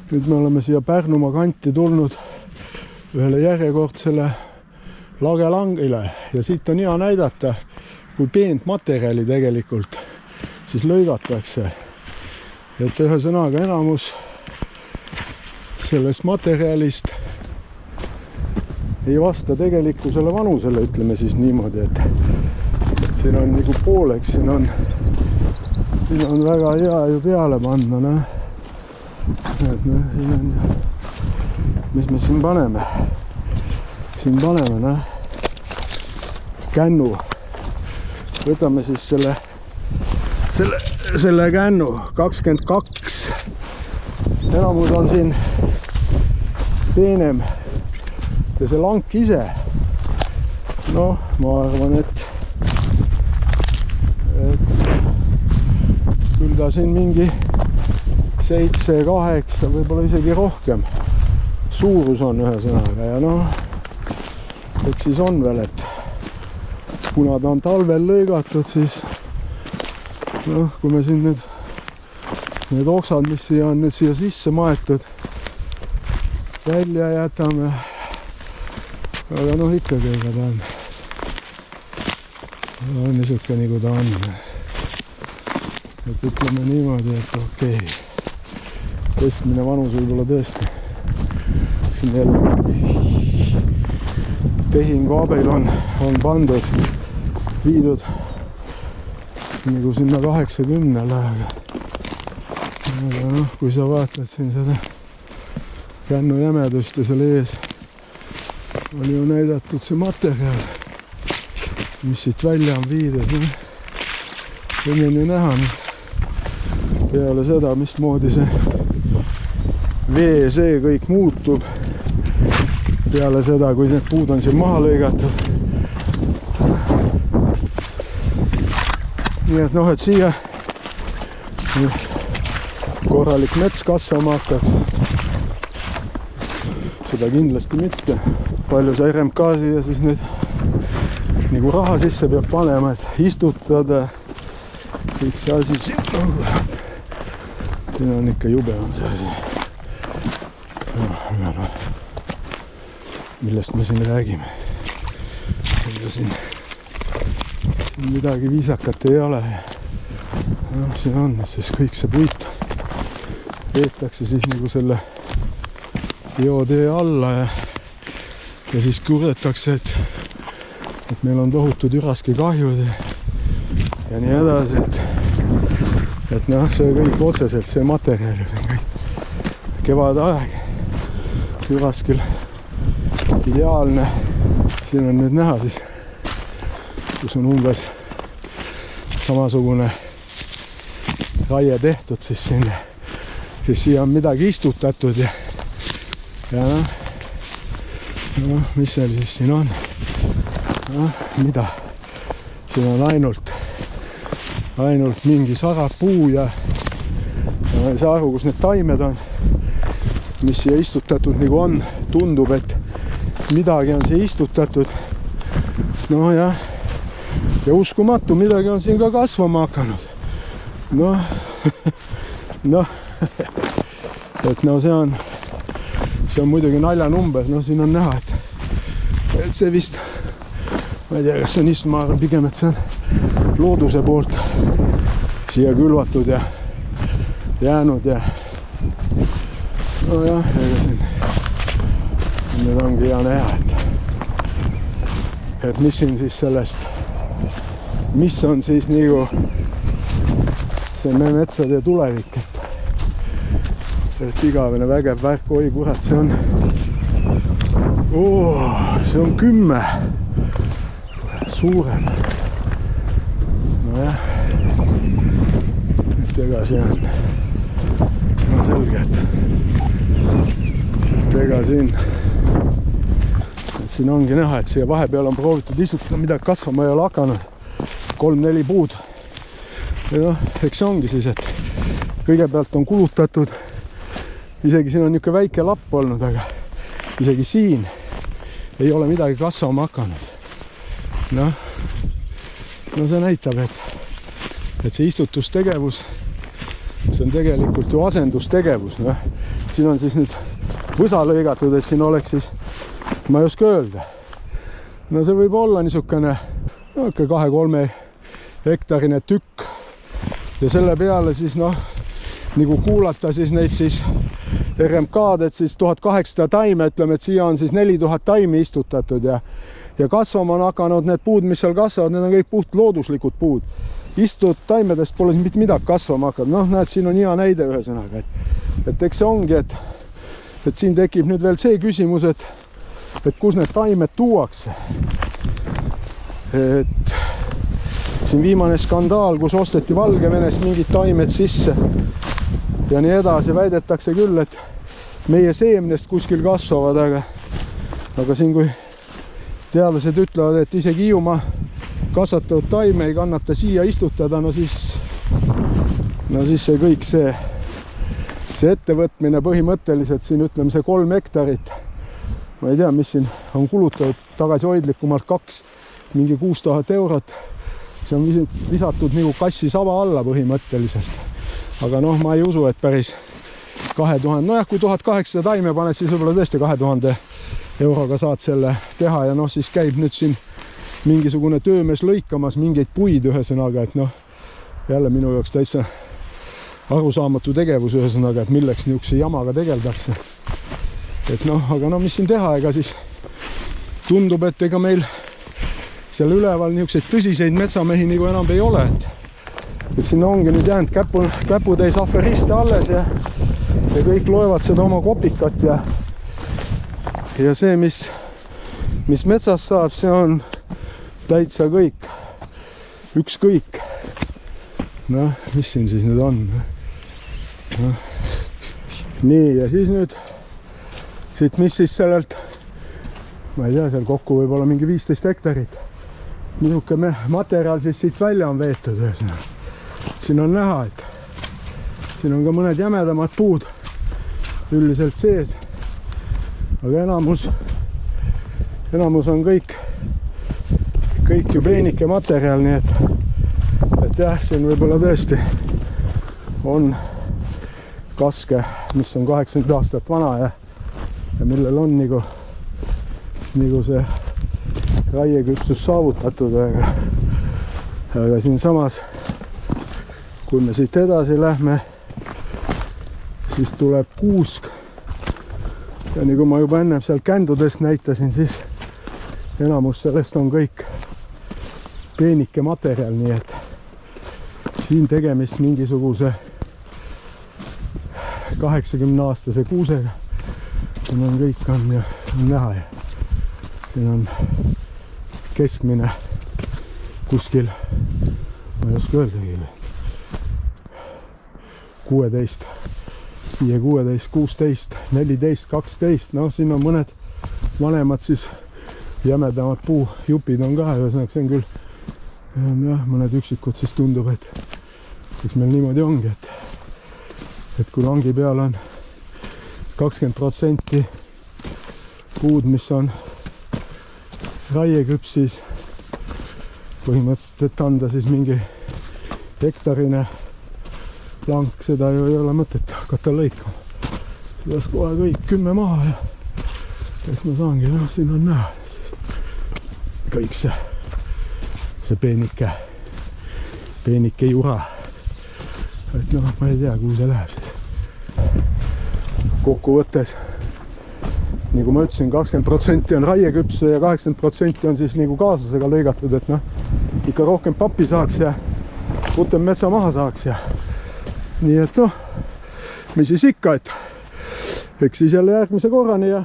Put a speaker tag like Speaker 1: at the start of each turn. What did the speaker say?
Speaker 1: Nüüd me oleme siia Pärnumaa kanti tulnud ühele järjekordsele lagelangile ja siit on hea näidata, kui peent materjali tegelikult siis lõigatakse. Et ühe sõnaga enamus sellest materjalist ei vasta tegelikkusele vanusele, ütleme siis niimoodi, et siin on nagu pooleks, siin on väga hea ju peale panna, noh. Et noh, siin on, mis me siin paneme? Siin paneme, noh, kännu. Võtame siis selle kännu, 22. Enamus on siin peenem ja see lank ise. Noh, ma arvan, et küll ta siin mingi 7, 8, võib-olla isegi rohkem suurus on ühe sõnaga ja noh, eks siis on veel, et kuna ta on talvel lõigatud, siis noh, kui me siin need oksad, mis siia on nüüd siia sisse maetud, välja jätame, aga noh, ikkagi ega ta on niisugune nagu ta on. Et ütleme niimoodi, et okei. Keskmine vanus võib-olla tõesti. Siin jälle tehinguabil on pandud, viidud nagu sinna 80-le. Aga noh, kui sa vaatad siin seda kännu jämedust ja selle ees oli ju näidatud see materjal, mis siit välja on viidud. No, siin on ju näha peale seda, mismoodi see see kõik muutub peale seda, kui need puud on siin maha lõigatud. Nii et noh, et siia korralik mets kasvama hakkaks. Seda kindlasti mitte. Palju see RMK siia siis nüüd nagu raha sisse peab panema, et istutada kõik see asi siin. Siin on ikka jube on see asi. Millest me siin räägime. Ja siin midagi viisakat ei ole. No, siin on siis kõik see puit. Veetakse siis nagu selle biotee alla ja siis kurdetakse, et meil on tohutud üraski kahjud ja nii edasi, et noh, see kõik otseselt, see materjal, see kõik kevadaeg üraskil ideaalne. Siin on nüüd näha siis, kus on umbes samasugune raie tehtud, siis siia on midagi istutatud ja noh, mis seal siis siin on? Noh, mida? Siin on ainult mingi sarapuu ja ma ei saa aru, kus need taimed on, mis siia istutatud nagu on. Tundub, et midagi on siia istutatud. No ja uskumatu, midagi on siin ka kasvama hakanud. Noh, et no see on muidugi naljanumber. No siin on näha, et see vist, ma ei tea, kas see on ma arvan pigem, et see on looduse poolt siia külvatud ja jäänud ja no jah, ega siin nüüd ongi hea näha, et mis siin siis sellest, mis on siis nagu see meie metsade tulevik, et igavene vägev värk, oi kurat, see on 10 suurem. Nojah, et ega see on selge, et ega siin ongi näha, et siia vahepeal on proovitud istutada, midagi kasvama ei ole hakanud, 3-4 puud. Ja noh, eks see ongi siis, et kõigepealt on kulutatud, isegi siin on niisugune väike lapp olnud, aga isegi siin ei ole midagi kasvama hakanud. No see näitab, et see istutustegevus see on tegelikult ju asendustegevus, noh. Siin on siis nüüd võsa lõigatud, et siin oleks siis, ma ei oska öelda. No see võib olla niisugune 2-3 hektarine tükk ja selle peale siis noh, nagu kuulata siis neid siis RMK-d, et siis 1800 taime, ütleme, et siia on siis 4000 taimi istutatud ja kasvama on hakanud need puud, mis seal kasvavad, need on kõik puht looduslikud puud. Istutud taimedest pole siin mitte midagi kasvama hakanud. Noh, näed, siin on hea näide ühesõnaga, et eks see ongi, et siin tekib nüüd veel see küsimus, et kus need taimed tuuakse. Et siin viimane skandaal, kus osteti Valgevenest mingid taimed sisse ja nii edasi, väidetakse küll, et meie seemnest kuskil kasvavad, aga siin kui teadlased ütlevad, et isegi Hiiumaa kasvatatud taime ei kannata siia istutada, no siis see kõik see ettevõtmine põhimõtteliselt siin, ütleme see 3 hektarit, ma ei tea, mis siin on kulutatud tagasihoidlikumalt 2 6000 eurot, see on visatud nagu kassi saba alla põhimõtteliselt. Aga noh, ma ei usu, et päris 2000, nojah, kui 1800 taime paned, siis võib-olla tõesti 2000 euroga saad selle teha ja noh, siis käib nüüd siin mingisugune töömees lõikamas mingeid puid ühesõnaga, et noh, jälle minu jaoks täitsa arusaamatu tegevus ühesõnaga, et milleks niisuguse jamaga tegeldakse. Et noh, aga no mis siin teha, ega siis tundub, et ega meil seal üleval niisuguseid tõsiseid metsamehi nagu enam ei ole, et siin ongi nüüd jäänud käputäis aferiste alles ja kõik loevad seda oma kopikat ja see, mis metsas saab, see on täitsa kõik, ükskõik. Noh, mis siin siis nüüd on? No. Nii, ja siis nüüd, mis siis sellelt, ma ei tea, seal kokku võib olla mingi 15 hektarit. Niisugune materjal siis siit välja on veetud. Siin on näha, et siin on ka mõned jämedamad puud üldiselt sees. Aga enamus on kõik ju peenike materjal, nii et jah, siin võib-olla tõesti on kaske, mis on 80 aastat vana ja millel on nagu see raieküpsus saavutatud, aga siin samas, kui me siit edasi lähme, siis tuleb kuusk ja nagu ma juba ennem seal kändudest näitasin, siis enamus sellest on kõik peenike materjal, nii et siin tegemist mingisuguse 80-aastase kuusega. Siin on kõik on näha ja siin on keskmine kuskil, ma ei oska öeldagi, 16, 16, 14, 12, noh siin on mõned vanemad siis jämedamad puujupid on ka, ühesõnaga see on küll jah, mõned üksikud siis tundub, et eks meil niimoodi ongi, et kui langi peal on 20% puud, mis on raieküps, siis põhimõtteliselt, et anda siis mingi hektarine lank, seda ju ei ole mõtet hakata lõikama. Las kohe kõik 10 maha ja eks ma saangi, noh, siin on näha kõik see peenike jura. Et noh, ma ei tea, kuhu see läheb siis. Kokkuvõttes, nagu ma ütlesin, 20% on raieküps ja 80% on siis nagu kaaslasega lõigatud, et noh, ikka rohkem pappi saaks ja rutem metsa maha saaks ja nii et noh, mis siis ikka, et eks siis jälle järgmise korrani ja